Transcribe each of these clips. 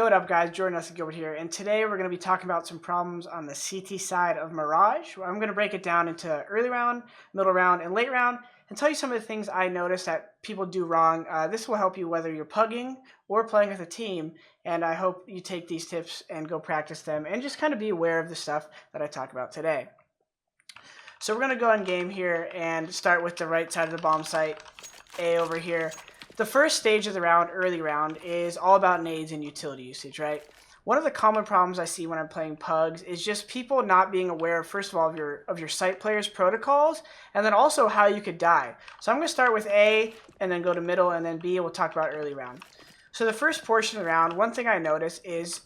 what up, guys? Jordan Gilbert here, and today we're going to be talking about some problems on the CT side of Mirage. I'm going to break it down into early round, middle round, and late round, and tell you some of the things I noticed that people do wrong. This will help you whether you're pugging or playing with a team, and I hope you take these tips and go practice them, and just kind of be aware of the stuff that I talk about today. So we're going to go in game here and start with the right side of the bomb site, A over here. The first stage of the round, early round, is all about nades and utility usage, right? One of the common problems I see when I'm playing pugs is just people not being aware, first of all, of your site players' protocols, and then also how you could die. So I'm going to start with A, and then go to middle, and then B, and we'll talk about early round. So the first portion of the round, one thing I notice is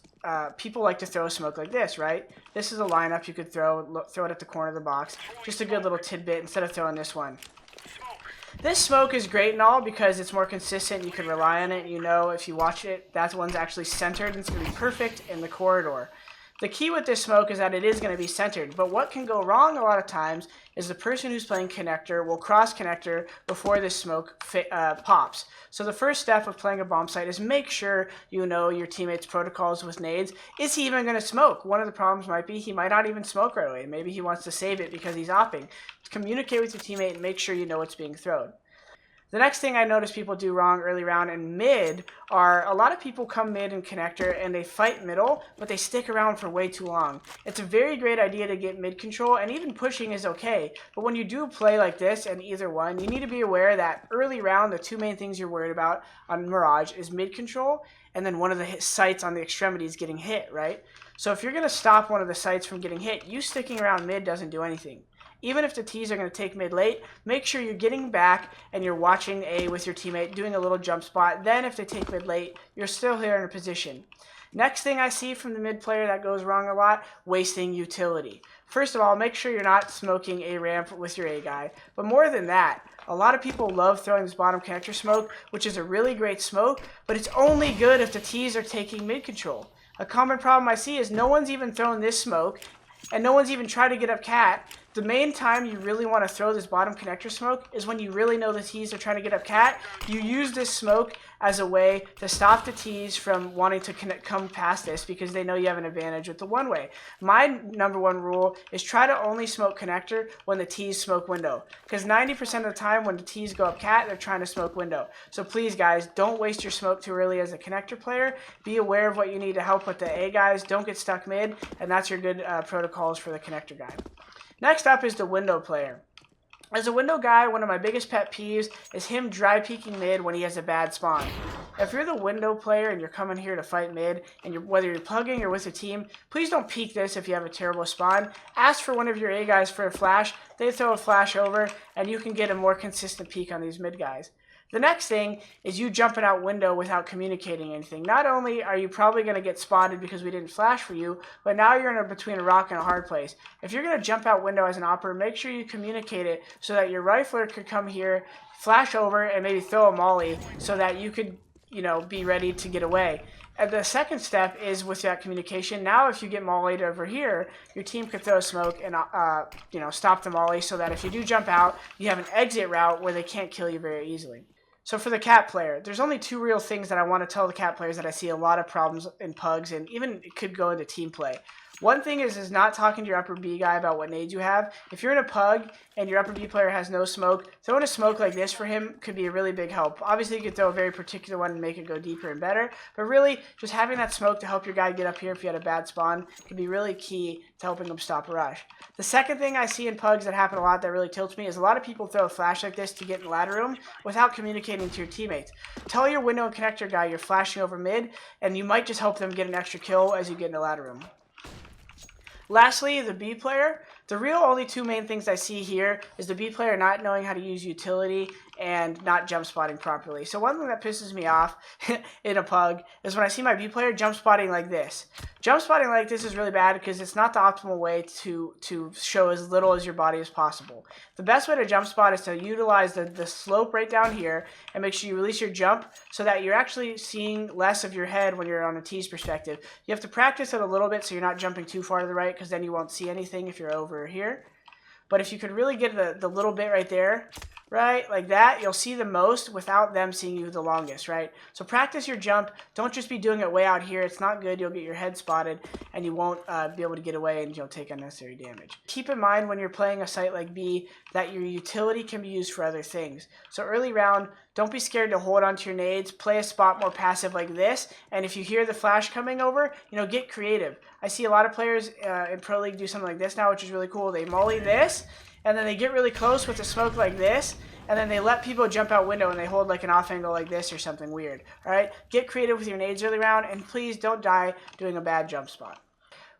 people like to throw smoke like this, right? This is a lineup you could throw it at the corner of the box. Just a good little tidbit instead of throwing this one. This smoke is great and all because it's more consistent. You can rely on it. You know if you watch it, that one's actually centered and it's going to be perfect in the corridor. The key with this smoke is that it is going to be centered, but what can go wrong a lot of times is the person who's playing connector will cross connector before this smoke pops. So the first step of playing a bomb site is make sure you know your teammate's protocols with nades. Is he even going to smoke? One of the problems might be he might not even smoke right away. Maybe he wants to save it because he's opping. Communicate with your teammate and make sure you know what's being thrown. The next thing I notice people do wrong early round and mid are a lot of people come mid and connector and they fight middle, but they stick around for way too long. It's a very great idea to get mid control, and even pushing is okay. But when you do play like this and either one, you need to be aware that early round, the two main things you're worried about on Mirage is mid control and then one of the sites on the extremities getting hit, right? So if you're going to stop one of the sites from getting hit, you sticking around mid doesn't do anything. Even if the T's are going to take mid late, make sure you're getting back and you're watching A with your teammate, doing a little jump spot. Then if they take mid late, you're still here in a position. Next thing I see from the mid player that goes wrong a lot, wasting utility. First of all, make sure you're not smoking A ramp with your A guy. But more than that, a lot of people love throwing this bottom connector smoke, which is a really great smoke, but it's only good if the T's are taking mid control. A common problem I see is no one's even thrown this smoke, and no one's even tried to get up cat. The main time you really want to throw this bottom connector smoke is when you really know the T's are trying to get up cat. You use this smoke as a way to stop the T's from wanting to come past this because they know you have an advantage with the one way. My number one rule is try to only smoke connector when the T's smoke window, because 90% of the time when the T's go up cat, they're trying to smoke window. So please, guys, don't waste your smoke too early as a connector player. Be aware of what you need to help with the A guys. Don't get stuck mid, and that's your good protocols for the connector guy. Next up is the window player. As a window guy, one of my biggest pet peeves is him dry peeking mid when he has a bad spawn. If you're the window player and you're coming here to fight mid, and whether you're plugging or with a team, please don't peek this if you have a terrible spawn. Ask for one of your A guys for a flash. They throw a flash over, and you can get a more consistent peek on these mid guys. The next thing is you jumping out window without communicating anything. Not only are you probably going to get spotted because we didn't flash for you, but now you're between a rock and a hard place. If you're going to jump out window as an operator, make sure you communicate it so that your rifler could come here, flash over, and maybe throw a molly so that you could, be ready to get away. And the second step is with that communication. Now if you get mollied over here, your team could throw a smoke and stop the molly so that if you do jump out, you have an exit route where they can't kill you very easily. So for the cat player, there's only two real things that I want to tell the cat players that I see a lot of problems in pugs, and even it could go into team play. One thing is not talking to your upper B guy about what nades you have. If you're in a pug and your upper B player has no smoke, throwing a smoke like this for him could be a really big help. Obviously, you could throw a very particular one and make it go deeper and better, but really, just having that smoke to help your guy get up here if you had a bad spawn could be really key to helping him stop a rush. The second thing I see in pugs that happen a lot that really tilts me is a lot of people throw a flash like this to get in the ladder room without communicating to your teammates. Tell your window and connector guy you're flashing over mid, and you might just help them get an extra kill as you get in the ladder room. Lastly, the B player. The real only two main things I see here is the B player not knowing how to use utility and not jump spotting properly. So one thing that pisses me off in a pug is when I see my B player jump spotting like this. Jump spotting like this is really bad because it's not the optimal way to show as little as your body as possible. The best way to jump spot is to utilize the slope right down here and make sure you release your jump so that you're actually seeing less of your head when you're on a T's perspective. You have to practice it a little bit so you're not jumping too far to the right because then you won't see anything if you're over here. But if you could really get the little bit right there, right, like that, you'll see the most without them seeing you the longest, right? So practice your jump. Don't just be doing it way out here. It's not good. You'll get your head spotted, and you won't be able to get away, and you'll take unnecessary damage. Keep in mind when you're playing a site like B that your utility can be used for other things. So early round, don't be scared to hold onto your nades. Play a spot more passive like this, and if you hear the flash coming over, get creative. I see a lot of players in Pro League do something like this now, which is really cool. They molly this, and then they get really close with the smoke like this, and then they let people jump out window and they hold like an off angle like this or something weird. All right, get creative with your nades early round, and please don't die doing a bad jump spot.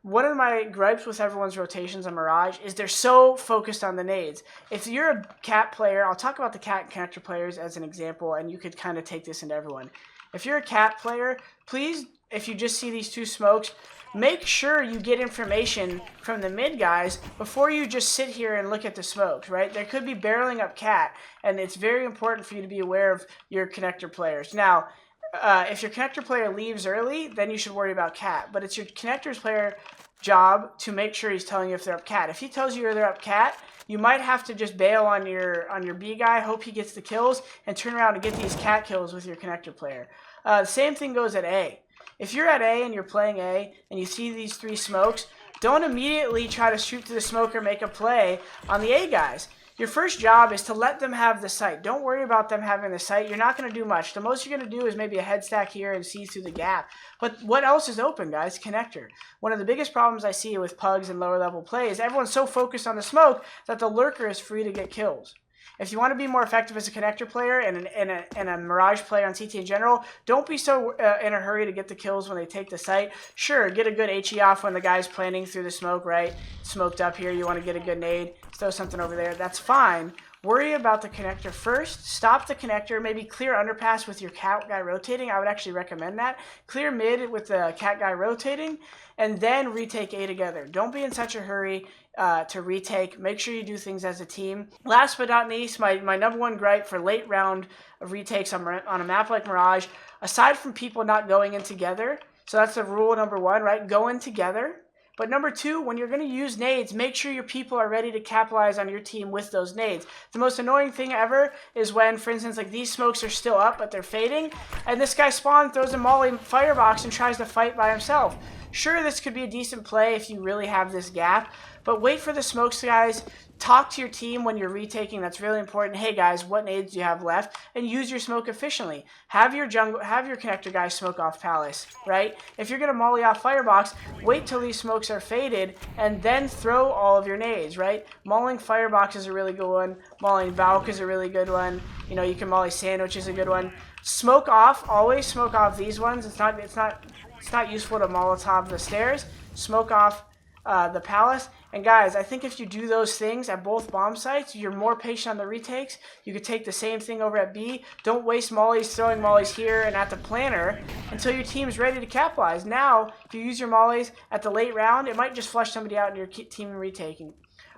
One of my gripes with everyone's rotations on Mirage is they're so focused on the nades. If you're a cat player, I'll talk about the cat and connector players as an example, and you could kind of take this into everyone. If you're a cat player, please, if you just see these two smokes, make sure you get information from the mid guys before you just sit here and look at the smokes, right? There could be barreling up cat, and it's very important for you to be aware of your connector players. Now, if your connector player leaves early, then you should worry about cat. But it's your connector's player job to make sure he's telling you if they're up cat. If he tells you they're up cat, you might have to just bail on your B guy, hope he gets the kills, and turn around and get these cat kills with your connector player. The same thing goes at A. If you're at A and you're playing A and you see these three smokes, don't immediately try to shoot through the smoke or make a play on the A guys. Your first job is to let them have the sight. Don't worry about them having the sight. You're not going to do much. The most you're going to do is maybe a head stack here and see through the gap. But what else is open, guys? Connector. One of the biggest problems I see with pugs and lower level play is everyone's so focused on the smoke that the lurker is free to get kills. If you want to be more effective as a connector player and a Mirage player on CT in general, don't be so in a hurry to get the kills when they take the site. Sure, get a good HE off when the guy's planning through the smoke, right? Smoked up here, you want to get a good nade, throw something over there. That's fine. Worry about the connector first. Stop the connector. Maybe clear underpass with your cat guy rotating. I would actually recommend that. Clear mid with the cat guy rotating, and then retake A together. Don't be in such a hurry to retake. Make sure you do things as a team. Last but not least, my number one gripe for late round of retakes on a map like Mirage, aside from people not going in together, so that's the rule number one, right? Go in together. But number two, when you're going to use nades, make sure your people are ready to capitalize on your team with those nades. The most annoying thing ever is when, for instance, like these smokes are still up, but they're fading, and this guy spawn throws a molly firebox and tries to fight by himself. Sure, this could be a decent play if you really have this gap, but wait for the smokes, guys. Talk to your team when you're retaking. That's really important. Hey guys, what nades do you have left? And use your smoke efficiently. Have your connector guys smoke off Palace, right? If you're gonna molly off Firebox, wait till these smokes are faded and then throw all of your nades, right? Mauling Firebox is a really good one. Mauling Valk is a really good one. You can molly Sandwich is a good one. Smoke off. Always smoke off these ones. It's not useful to Molotov the stairs. Smoke off the Palace. And guys, I think if you do those things at both bomb sites, you're more patient on the retakes. You could take the same thing over at B. Don't waste mollies throwing mollies here and at the planter until your team's ready to capitalize. Now, if you use your mollies at the late round, it might just flush somebody out in your team in retaking.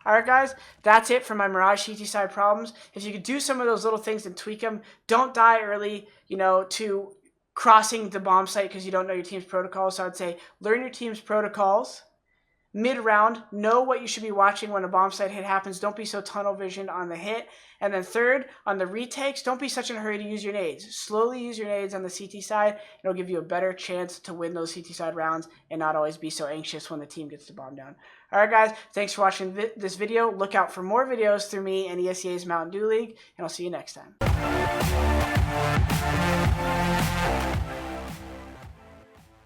Alright guys, that's it for my Mirage CT side problems. If you could do some of those little things and tweak them, don't die early, to crossing the bomb site because you don't know your team's protocols. So I'd say learn your team's protocols. Mid-round, know what you should be watching when a bomb site hit happens. Don't be so tunnel visioned on the hit. And then third, on the retakes, don't be such in a hurry to use your nades. Slowly use your nades on the CT side. It'll give you a better chance to win those CT side rounds and not always be so anxious when the team gets the bomb down. Alright guys, thanks for watching this video. Look out for more videos through me and ESEA's Mountain Dew League, and I'll see you next time.